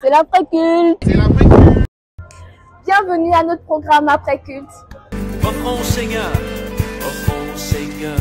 C'est l'après-culte. C'est l'après-culte. Bienvenue à notre programme après-culte. Offrons au Seigneur,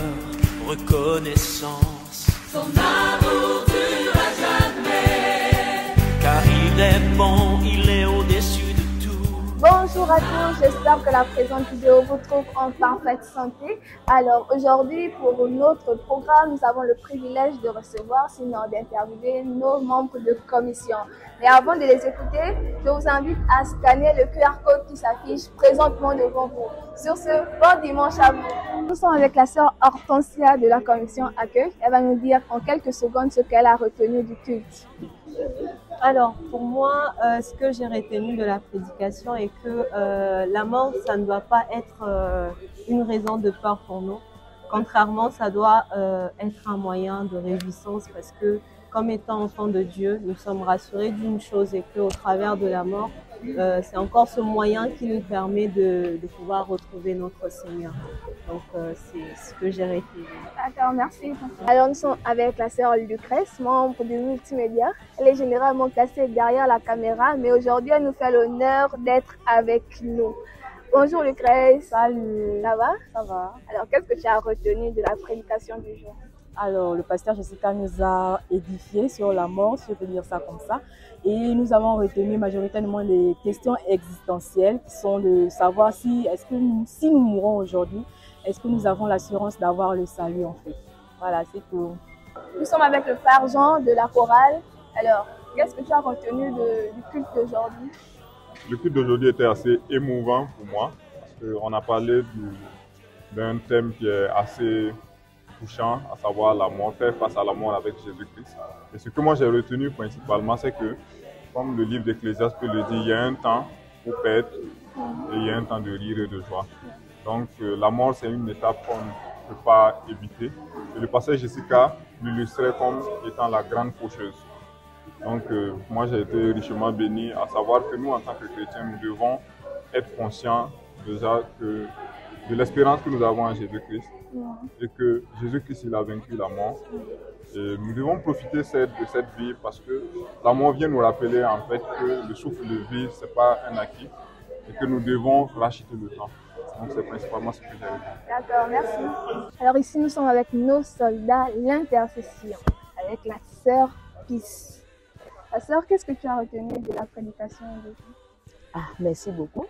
reconnaissance. Son amour durera jamais, car il est bon, il est au-dessus de tout. Bonjour à tous, j'espère que la présente vidéo vous trouve en parfaite santé. Alors aujourd'hui, pour notre programme, nous avons le privilège de recevoir, sinon d'interviewer nos membres de commission. Mais avant de les écouter, je vous invite à scanner le QR code qui s'affiche présentement devant vous. Sur ce, bon dimanche à vous. Nous sommes avec la sœur Hortensia de la commission accueil. Elle va nous dire en quelques secondes ce qu'elle a retenu du culte. Alors, pour moi, ce que j'ai retenu de la prédication est que la mort, ça ne doit pas être une raison de peur pour nous. Contrairement, ça doit être un moyen de réjouissance parce que, comme étant enfants de Dieu, nous sommes rassurés d'une chose et qu'au travers de la mort, c'est encore ce moyen qui nous permet de pouvoir retrouver notre Seigneur. Donc, c'est ce que j'ai retenu. D'accord, merci. Alors, nous sommes avec la sœur Lucrèce, membre du multimédia. Elle est généralement placée derrière la caméra, mais aujourd'hui, elle nous fait l'honneur d'être avec nous. Bonjour Lucrèce. Salut. Ça va? Ça va. Alors, qu'est-ce que tu as retenu de la prédication du jour? Alors, le pasteur Jessica nous a édifié sur la mort, si je peux dire ça comme ça. Et nous avons retenu majoritairement les questions existentielles qui sont de savoir si nous mourons aujourd'hui, est-ce que nous avons l'assurance d'avoir le salut en fait. Voilà, c'est tout. Nous sommes avec le frère Jean de la chorale. Alors, qu'est-ce que tu as retenu du culte d'aujourd'hui? Le culte d'aujourd'hui était assez émouvant pour moi parce qu'on a parlé d'un thème qui est assez touchant, à savoir la mort, faire face à la mort avec Jésus-Christ. Et ce que moi j'ai retenu principalement, c'est que, comme le livre d'Ecclésiaste peut le dire, il y a un temps pour perdre et il y a un temps de rire et de joie. Donc la mort, c'est une étape qu'on ne peut pas éviter. Et le passage Jessica l'illustrait comme étant la grande faucheuse. Donc moi j'ai été richement béni à savoir que nous, en tant que chrétiens, nous devons être conscients déjà de l'espérance que nous avons en Jésus-Christ et que Jésus-Christ il a vaincu la mort. Et nous devons profiter de cette vie parce que la mort vient nous rappeler en fait que le souffle de vie, ce n'est pas un acquis et que nous devons racheter le temps. Donc c'est principalement ce que j'ai dit. D'accord, merci. Alors ici nous sommes avec nos soldats, l'intercession, avec la sœur Peace. La sœur, qu'est-ce que tu as retenu de la prédication d'aujourd'hui? Merci beaucoup.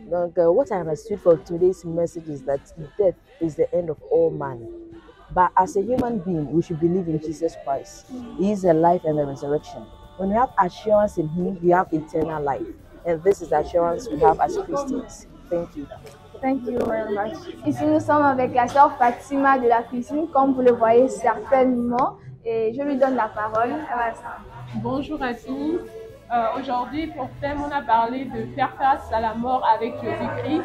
Donc, what I understood for today's message is that death is the end of all man. But as a human being, we should believe in Jesus Christ. He is the life and the resurrection. When we have assurance in Him, we have eternal life. And this is the assurance we have as Christians. Thank you. Thank you very much. Ici, nous sommes avec la sœur Fatima de la cuisine, comme vous le voyez certainement. Et je lui donne la parole. Bonjour à tous. Aujourd'hui, pour thème, on a parlé de faire face à la mort avec Jésus-Christ.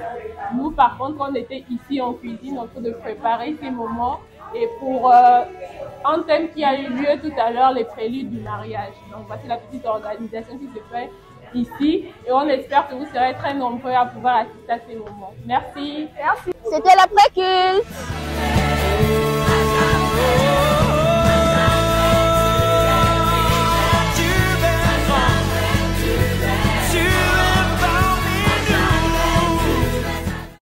Nous, par contre, on était ici en cuisine en train de préparer ces moments. Et pour un thème qui a eu lieu tout à l'heure, les préludes du mariage. Donc, voici la petite organisation qui se fait ici. Et on espère que vous serez très nombreux à pouvoir assister à ces moments. Merci. Merci. C'était l'après-culte.